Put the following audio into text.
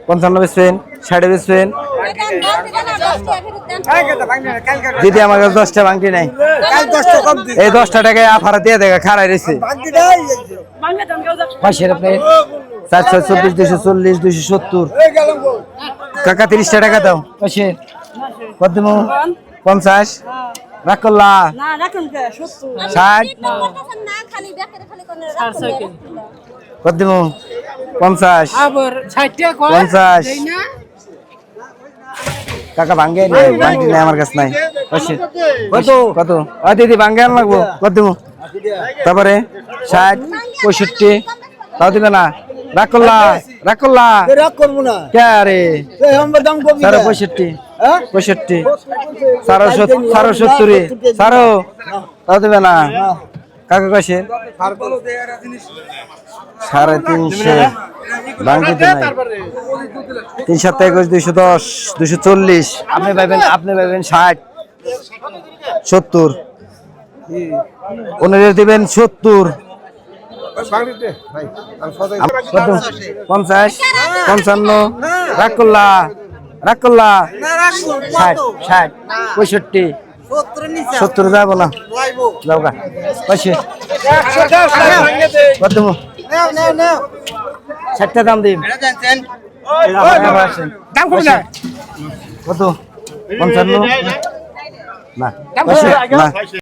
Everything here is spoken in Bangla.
55 বেচবেন, 60 বেচবেন। দিদি আমার কাছে 10টা ভাঙটি নাই, এই 10টা টাকায় আফারা দিয়ে দেখা খারাই রয়েছে। পাশের আপনি 424, 240, 270। কাকা 30টা টাকা দাও। পাশে কত দেবো? 50 রাখ করলা, 60 কত দেবো? 50 50। কাকা ভাঙ্গে ভাঙটি নাই আমার কাছে নাই। কত কত? দিদি ভাঙ্গে আন লাগবো। কত দেবো? তারপরে 60 65 তাও দিবে না? রাগ করলা, রাগ করলা, রাগ করবো না কে রে? 65 65 70 তাও দিবে না? কাকা কইছে 350 ভাঙতে নাই। 3 7 21 210 240। আপনি পাইবেন 60 70 ওনারে দিবেন 70। 50 55 রাগ করলা, রাগ করলা, 60 60 65 70 যাবো না? যাও গা পাশে কত 60টা দাম দিন। কত 55 না না।